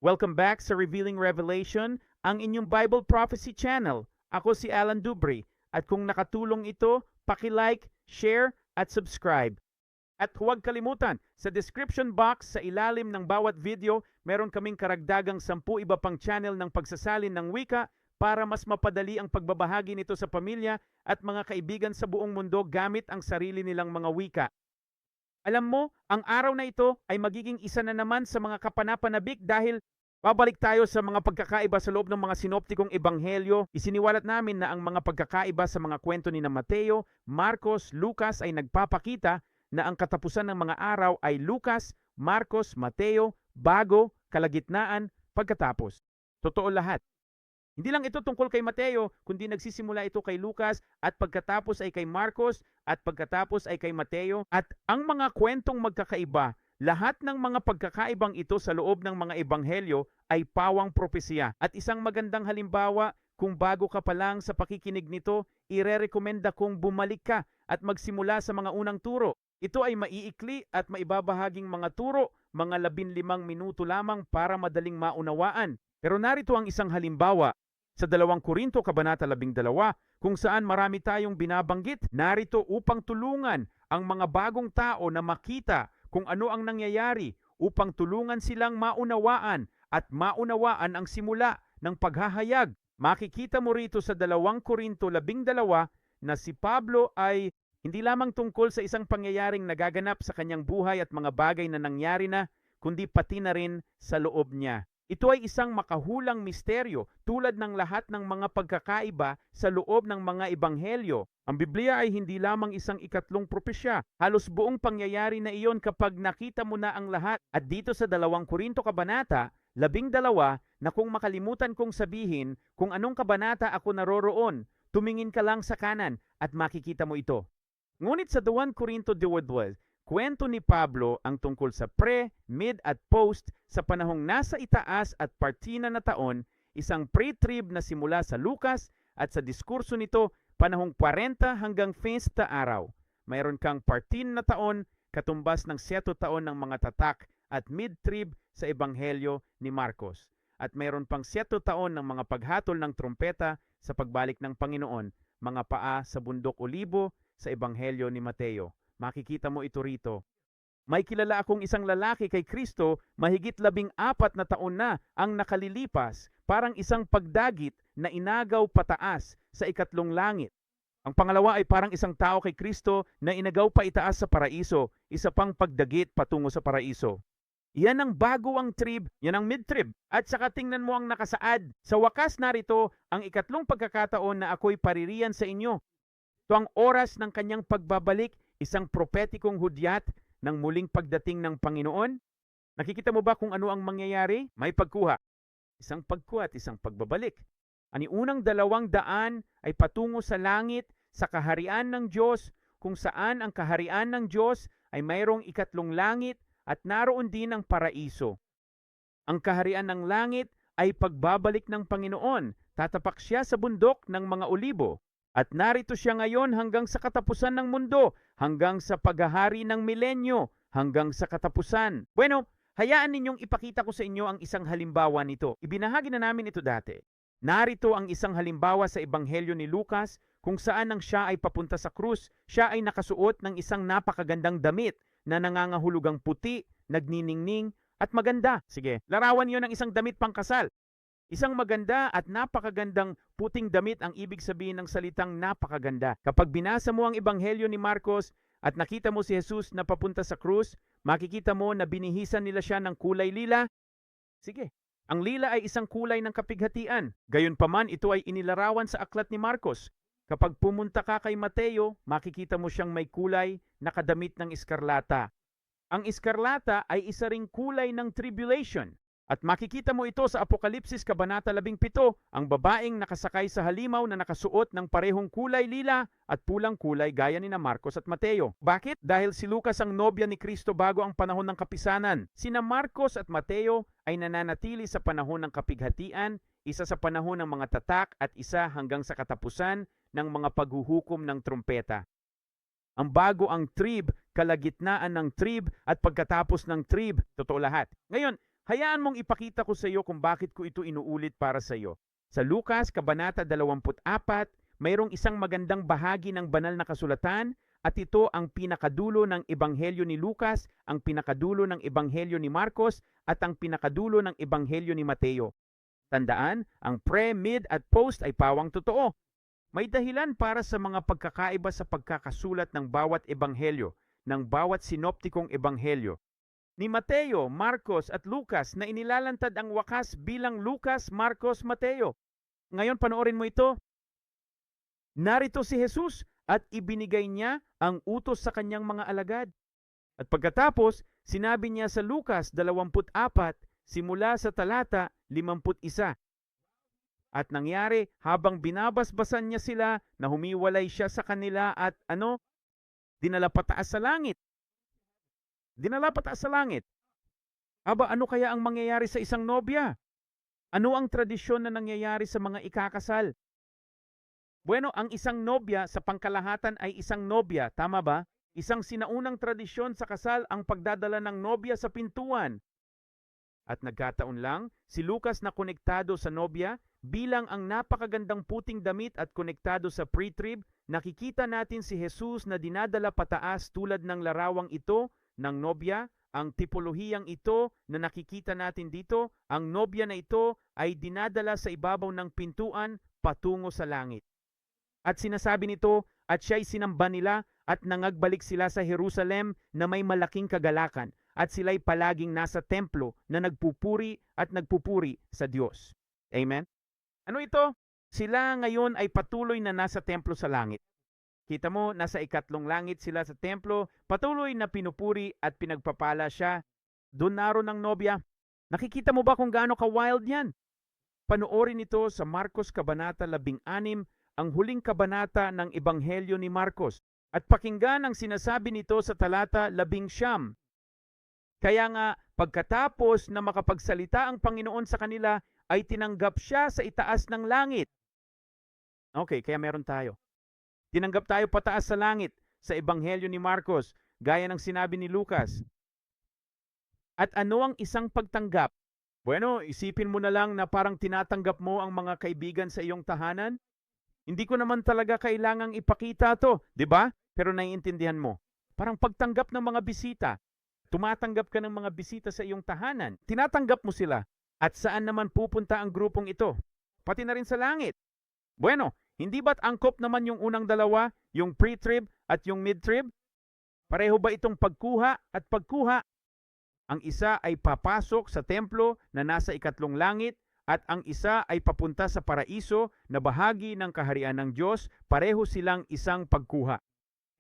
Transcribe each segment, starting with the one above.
Welcome back sa Revealing Revelation, ang inyong Bible Prophecy Channel. Ako si Alan Dubre at kung nakatulong ito, paki-like, share at subscribe. At huwag kalimutan, sa description box sa ilalim ng bawat video, meron kaming karagdagang 10 iba pang channel ng pagsasalin ng wika para mas mapadali ang pagbabahagi nito sa pamilya at mga kaibigan sa buong mundo gamit ang sarili nilang mga wika. Alam mo, ang araw na ito ay magiging isa na naman sa mga kapanapanabik dahil babalik tayo sa mga pagkakaiba sa loob ng mga sinoptikong ebanghelyo. Isiniwalat namin na ang mga pagkakaiba sa mga kwento ni Mateo, Marcos, Lucas ay nagpapakita na ang katapusan ng mga araw ay Lucas, Marcos, Mateo, bago, kalagitnaan, pagkatapos. Totoo lahat. Hindi lang ito tungkol kay Mateo, kundi nagsisimula ito kay Lucas at pagkatapos ay kay Marcos at pagkatapos ay kay Mateo. At ang mga kwentong magkakaiba, lahat ng mga pagkakaibang ito sa loob ng mga ebanghelyo ay pawang propesya. At isang magandang halimbawa, kung bago ka pa lang sa pakikinig nito, irerekomenda kong bumalik ka at magsimula sa mga unang turo. Ito ay maiikli at maibabahaging mga turo, mga 15 minuto lamang para madaling maunawaan. Pero narito ang isang halimbawa. Sa 2 Korinto Kabanata 12, kung saan marami tayong binabanggit, narito upang tulungan ang mga bagong tao na makita kung ano ang nangyayari, upang tulungan silang maunawaan at maunawaan ang simula ng paghahayag. Makikita mo rito sa 2 Korinto 12 na si Pablo ay hindi lamang tungkol sa isang pangyayaring nagaganap sa kanyang buhay at mga bagay na nangyari na, kundi pati na rin sa loob niya. Ito ay isang makahulang misteryo tulad ng lahat ng mga pagkakaiba sa loob ng mga ebanghelyo. Ang Biblia ay hindi lamang isang ikatlong propesya. Halos buong pangyayari na iyon kapag nakita mo na ang lahat. At dito sa 2 Korinto Kabanata 12 na kung makalimutan kong sabihin kung anong kabanata ako naroroon, tumingin ka lang sa kanan at makikita mo ito. Ngunit sa 2 Korinto 12, kwento ni Pablo ang tungkol sa pre, mid at post sa panahong nasa itaas at partina na taon, isang pre-trib na simula sa Lucas at sa diskurso nito panahong 40 hanggang fiesta araw. Mayroon kang partin na taon, katumbas ng 7 taon ng mga tatak at mid-trib sa ebanghelyo ni Marcos. At mayroon pang 7 taon ng mga paghatol ng trumpeta sa pagbalik ng Panginoon, mga paa sa bundok Olibo sa ebanghelyo ni Mateo. Makikita mo ito rito. May kilala akong isang lalaki kay Kristo, mahigit 14 na taon na ang nakalilipas, parang isang pagdagit na inagaw pataas sa ikatlong langit. Ang pangalawa ay parang isang tao kay Kristo na inagaw pa itaas sa paraiso, isa pang pagdagit patungo sa paraiso. Yan ang bago ang trib, yan ang mid-trib. At saka tingnan mo ang nakasaad. Sa wakas narito, ang ikatlong pagkakataon na ako'y paririyan sa inyo. Ito ang oras ng kanyang pagbabalik, isang propetikong hudyat ng muling pagdating ng Panginoon. Nakikita mo ba kung ano ang mangyayari? May pagkuha. Isang pagkuha at isang pagbabalik. Ang unang 200 ay patungo sa langit, sa kaharian ng Diyos, kung saan ang kaharian ng Diyos ay mayroong ikatlong langit at naroon din ang paraiso. Ang kaharian ng langit ay pagbabalik ng Panginoon. Tatapak siya sa bundok ng mga olibo. At narito siya ngayon hanggang sa katapusan ng mundo, hanggang sa paghahari ng milenyo, hanggang sa katapusan. Bueno, hayaan ninyong ipakita ko sa inyo ang isang halimbawa nito. Ibinahagi na namin ito dati. Narito ang isang halimbawa sa ebanghelyo ni Lucas kung saan nang siya ay papunta sa krus, siya ay nakasuot ng isang napakagandang damit na nangangahulugang puti, nagniningning at maganda. Sige, larawan niyo ng isang damit pangkasal. Isang maganda at napakagandang puting damit ang ibig sabihin ng salitang napakaganda. Kapag binasa mo ang ebanghelyo ni Marcos at nakita mo si Jesus na papunta sa krus, makikita mo na binihisan nila siya ng kulay lila. Sige, ang lila ay isang kulay ng kapighatian. Gayunpaman, ito ay inilarawan sa aklat ni Marcos. Kapag pumunta ka kay Mateo, makikita mo siyang may kulay na kadamit ng eskarlata. Ang eskarlata ay isa ring kulay ng tribulation. At makikita mo ito sa Apokalipsis Kabanata 17, ang babaeng nakasakay sa halimaw na nakasuot ng parehong kulay lila at pulang kulay gaya ni Marcos at Mateo. Bakit? Dahil si Lucas ang nobya ni Kristo bago ang panahon ng kapisanan. Sina Marcos at Mateo ay nananatili sa panahon ng kapighatian, isa sa panahon ng mga tatak at isa hanggang sa katapusan ng mga paghuhukom ng trumpeta. Ang bago ang trib, kalagitnaan ng trib at pagkatapos ng trib, totoo lahat. Ngayon, Hayaan mong ipakita ko sa iyo kung bakit ko ito inuulit para sa iyo. Sa Lucas, Kabanata 24, mayroong isang magandang bahagi ng banal na kasulatan at ito ang pinakadulo ng Ebanghelyo ni Lucas, ang pinakadulo ng Ebanghelyo ni Marcos at ang pinakadulo ng Ebanghelyo ni Mateo. Tandaan, ang pre, mid at post ay pawang totoo. May dahilan para sa mga pagkakaiba sa pagkakasulat ng bawat ebanghelyo, ng bawat sinoptikong ebanghelyo. Ni Mateo, Marcos at Lucas na inilalantad ang wakas bilang Lucas, Marcos, Mateo. Ngayon panoorin mo ito. Narito si Jesus at ibinigay niya ang utos sa kanyang mga alagad. At pagkatapos, sinabi niya sa Lucas 24, simula sa talata 51. At nangyari, habang binabasbasan niya sila, na humiwalay siya sa kanila at dinala pataas sa langit. Dinala pataas sa langit. Aba, ano kaya ang mangyayari sa isang nobya? Ano ang tradisyon na nangyayari sa mga ikakasal? Bueno, ang isang nobya sa pangkalahatan ay isang nobya, tama ba? Isang sinaunang tradisyon sa kasal ang pagdadala ng nobya sa pintuan. At nagkataon lang, si Lucas na konektado sa nobya, bilang ang napakagandang puting damit at konektado sa pre-trib, nakikita natin si Jesus na dinadala pataas tulad ng larawang ito ng nobya. Ang tipolohiyang ito na nakikita natin dito, ang nobya na ito ay dinadala sa ibabaw ng pintuan patungo sa langit. At sinasabi nito, at siya'y sinamba nila at nangagbalik sila sa Jerusalem na may malaking kagalakan at sila'y palaging nasa templo na nagpupuri at nagpupuri sa Diyos. Amen? Ano ito? Sila ngayon ay patuloy na nasa templo sa langit. Kita mo, nasa ikatlong langit sila sa templo, patuloy na pinupuri at pinagpapala siya. Doon naroon ang nobya. Nakikita mo ba kung gaano ka-wild yan? Panoorin ito sa Marcos Kabanata 16, ang huling kabanata ng Ebanghelyo ni Marcos. At pakinggan ang sinasabi nito sa talata 19. Kaya nga, pagkatapos na makapagsalita ang Panginoon sa kanila, ay tinanggap siya sa itaas ng langit. Okay, kaya meron tayo. Tinanggap tayo pataas sa langit sa Ebanghelyo ni Marcos, gaya ng sinabi ni Lucas. At ano ang isang pagtanggap? Bueno, isipin mo na lang na parang tinatanggap mo ang mga kaibigan sa iyong tahanan. Hindi ko naman talaga kailangang ipakita to, di ba? Pero naiintindihan mo. Parang pagtanggap ng mga bisita. Tumatanggap ka ng mga bisita sa iyong tahanan. Tinatanggap mo sila. At saan naman pupunta ang grupong ito? Pati na rin sa langit. Bueno, hindi ba't angkop naman yung unang dalawa, yung pre-trib at yung mid-trib? Pareho ba itong pagkuha at pagkuha? Ang isa ay papasok sa templo na nasa ikatlong langit at ang isa ay papunta sa paraiso na bahagi ng kaharian ng Diyos. Pareho silang isang pagkuha.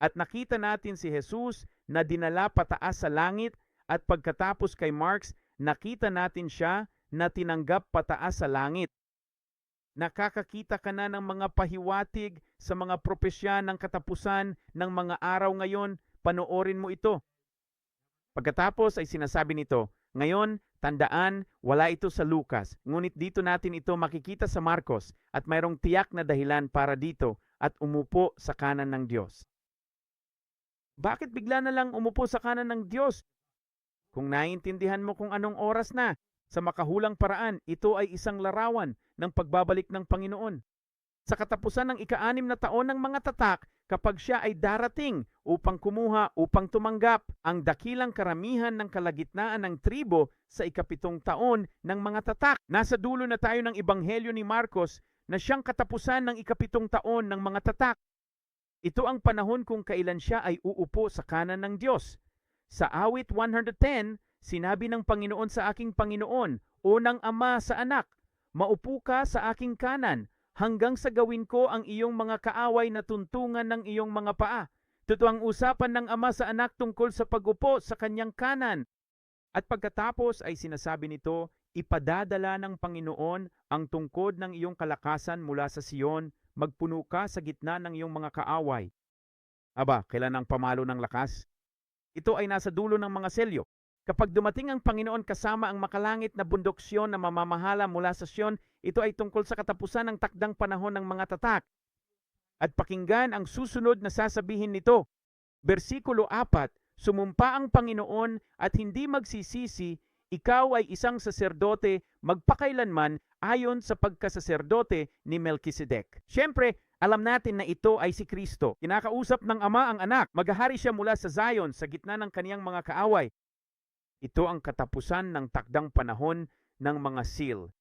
At nakita natin si Jesus na dinala pataas sa langit at pagkatapos kay Marks, nakita natin siya na tinanggap pataas sa langit. Nakakakita ka na ng mga pahiwatig sa mga propesya ng katapusan ng mga araw ngayon, panoorin mo ito. Pagkatapos ay sinasabi nito, ngayon, tandaan, wala ito sa Lucas, ngunit dito natin ito makikita sa Marcos at mayroong tiyak na dahilan para dito at umupo sa kanan ng Diyos. Bakit bigla na lang umupo sa kanan ng Diyos? Kung naiintindihan mo kung anong oras na, sa makahulang paraan, ito ay isang larawan ng pagbabalik ng Panginoon. Sa katapusan ng ika-6 na taon ng mga tatak, kapag siya ay darating upang kumuha, upang tumanggap ang dakilang karamihan ng kalagitnaan ng tribo sa ika-7 taon ng mga tatak. Nasa dulo na tayo ng Ebanghelyo ni Marcos na siyang katapusan ng ika-7 taon ng mga tatak. Ito ang panahon kung kailan siya ay uupo sa kanan ng Diyos. Sa awit 110, sinabi ng Panginoon sa aking Panginoon, unang ama sa anak, maupo ka sa aking kanan, hanggang sa gawin ko ang iyong mga kaaway na tuntungan ng iyong mga paa. Ito ang usapan ng ama sa anak tungkol sa pagupo sa kanyang kanan. At pagkatapos ay sinasabi nito, ipadadala ng Panginoon ang tungkod ng iyong kalakasan mula sa Sion, magpuno ka sa gitna ng iyong mga kaaway. Aba, kailan ang pamalo ng lakas? Ito ay nasa dulo ng mga selyo. Kapag dumating ang Panginoon kasama ang makalangit na bundok Sion na mamamahala mula sa Sion, ito ay tungkol sa katapusan ng takdang panahon ng mga tatak. At pakinggan ang susunod na sasabihin nito. Versikulo 4, sumumpa ang Panginoon at hindi magsisisi, ikaw ay isang saserdote magpakailanman ayon sa pagkasaserdote ni Melkisedek. Siyempre, alam natin na ito ay si Kristo. Kinakausap ng Ama ang Anak. Maghahari siya mula sa Zion sa gitna ng kaniyang mga kaaway. Ito ang katapusan ng takdang panahon ng mga seal.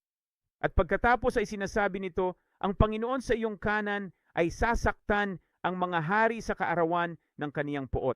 At pagkatapos ay sinasabi nito, ang Panginoon sa iyong kanan ay sasaktan ang mga hari sa kaarawan ng kaniyang puot.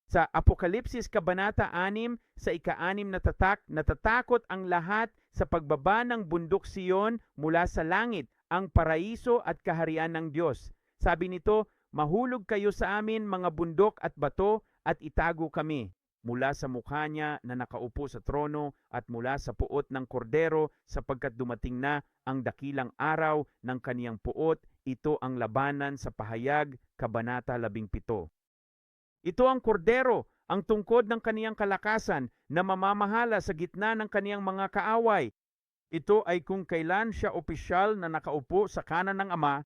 Sa Apokalipsis Kabanata 6, sa ika-6 na tatak, natatakot ang lahat sa pagbaba ng bundok Siyon mula sa langit, ang paraiso at kaharian ng Diyos. Sabi nito, mahulog kayo sa amin mga bundok at bato at itago kami mula sa mukha niya na nakaupo sa trono at mula sa puot ng kordero sapagkat dumating na ang dakilang araw ng kaniyang puot. Ito ang labanan sa pahayag, Kabanata 17. Ito ang kordero, ang tungkod ng kaniyang kalakasan na mamamahala sa gitna ng kaniyang mga kaaway. Ito ay kung kailan siya opisyal na nakaupo sa kanan ng Ama.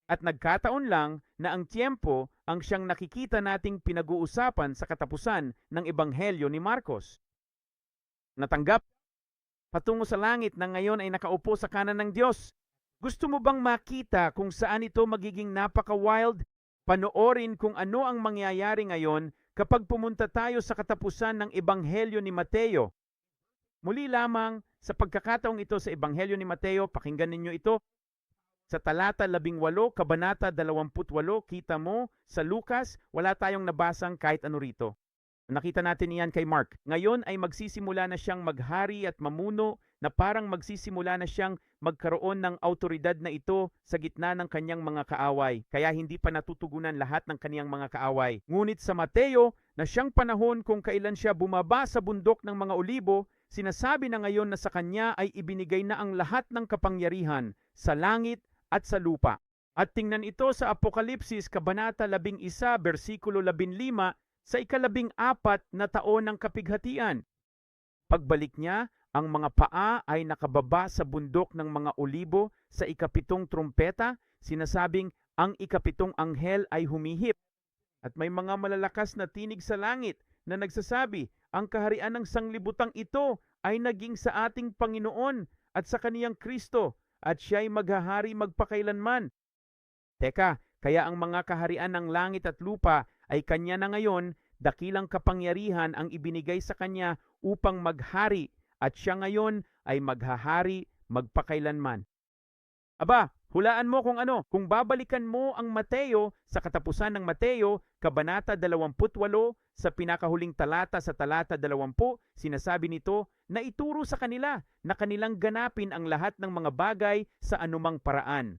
At nagkataon lang na ang tiempo ang siyang nakikita nating pinag-uusapan sa katapusan ng Ebanghelyo ni Marcos. Natanggap patungo sa langit na ngayon ay nakaupo sa kanan ng Diyos. Gusto mo bang makita kung saan ito magiging napaka-wild? Panoorin kung ano ang mangyayari ngayon kapag pumunta tayo sa katapusan ng Ebanghelyo ni Mateo. Muli lamang sa pagkakataong ito sa Ebanghelyo ni Mateo, pakinggan ninyo ito. Sa talata 18, kabanata 28, kita mo sa Lucas, wala tayong nabasang kahit ano rito. Nakita natin iyan kay Mark. Ngayon ay magsisimula na siyang maghari at mamuno na parang magsisimula na siyang magkaroon ng autoridad na ito sa gitna ng kanyang mga kaaway. Kaya hindi pa natutugunan lahat ng kanyang mga kaaway. Ngunit sa Mateo, na siyang panahon kung kailan siya bumaba sa bundok ng mga olibo, sinasabi na ngayon na sa kanya ay ibinigay na ang lahat ng kapangyarihan sa langit at sa lupa. At tingnan ito sa Apokalipsis, Kabanata 11, versikulo 15, sa ika-14 na taon ng kapighatian. Pagbalik niya, ang mga paa ay nakababa sa bundok ng mga olibo sa ika-7 trumpeta, sinasabing ang ika-7 anghel ay humihip. At may mga malalakas na tinig sa langit na nagsasabi, ang kaharian ng sanglibutang ito ay naging sa ating Panginoon at sa kaniyang Kristo, at siya'y maghahari magpakailanman. Teka, kaya ang mga kaharian ng langit at lupa ay kanya na ngayon, dakilang kapangyarihan ang ibinigay sa kanya upang maghari, at siya ngayon ay maghahari magpakailanman. Aba, hulaan mo kung ano, kung babalikan mo ang Mateo sa katapusan ng Mateo, Kabanata 28, sa pinakahuling talata sa talata 20, sinasabi nito na ituro sa kanila na kanilang ganapin ang lahat ng mga bagay sa anumang paraan.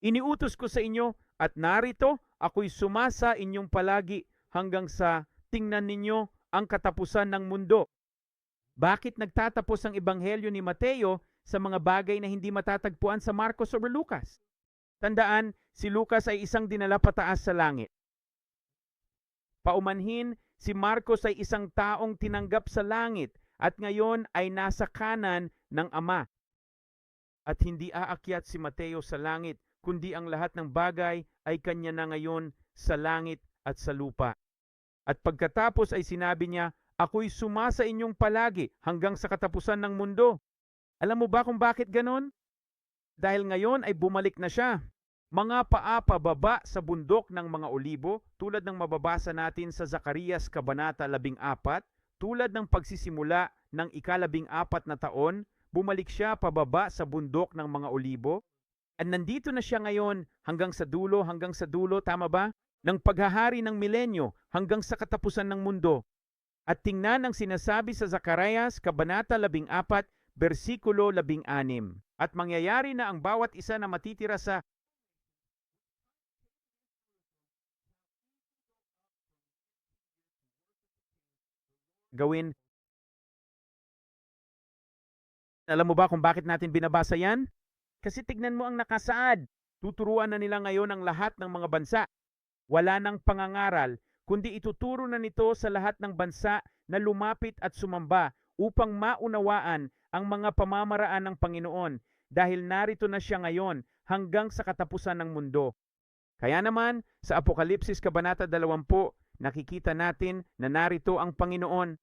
Iniutos ko sa inyo at narito ako'y sumasa inyong palagi hanggang sa tingnan ninyo ang katapusan ng mundo. Bakit nagtatapos ang Ebanghelyo ni Mateo sa mga bagay na hindi matatagpuan sa Marcos o Lucas? Tandaan, si Lucas ay isang dinala pataas sa langit. Paumanhin, si Marcos ay isang taong tinanggap sa langit at ngayon ay nasa kanan ng Ama. At hindi aakyat si Mateo sa langit, kundi ang lahat ng bagay ay kanya na ngayon sa langit at sa lupa. At pagkatapos ay sinabi niya, ako'y sumasa inyong palagi hanggang sa katapusan ng mundo. Alam mo ba kung bakit ganon? Dahil ngayon ay bumalik na siya. Mga paa pababa sa bundok ng mga olibo, tulad ng mababasa natin sa Zacarias Kabanata 14, tulad ng pagsisimula ng ika-14 na taon, bumalik siya pababa sa bundok ng mga olibo. At nandito na siya ngayon hanggang sa dulo, tama ba? Ng paghahari ng milenyo hanggang sa katapusan ng mundo. At tingnan ang sinasabi sa Zacarias, Kabanata 14, versikulo 16. At mangyayari na ang bawat isa na matitira sa gawin. Alam mo ba kung bakit natin binabasa yan? Kasi tignan mo ang nakasaad. Tuturuan na nila ngayon ang lahat ng mga bansa. Wala nang pangangaral, kundi ituturo na nito sa lahat ng bansa na lumapit at sumamba upang maunawaan ang mga pamamaraan ng Panginoon dahil narito na siya ngayon hanggang sa katapusan ng mundo. Kaya naman, sa Apokalipsis Kabanata 20, nakikita natin na narito ang Panginoon.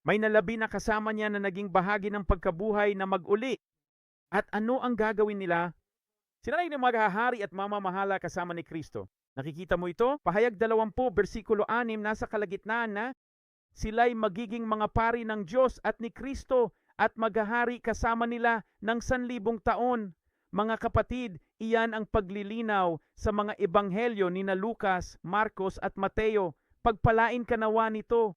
May nalabi na kasama niya na naging bahagi ng pagkabuhay na mag-uli. At ano ang gagawin nila? Sila ay maghahari at mamamahala kasama ni Kristo. Nakikita mo ito? Pahayag 20, versikulo 6, nasa kalagitnaan na sila'y magiging mga pari ng Diyos at ni Kristo at maghahari kasama nila ng 1,000 taon. Mga kapatid, iyan ang paglilinaw sa mga ebanghelyo ni na Lucas, Marcos at Mateo. Pagpalain ka nawa nito.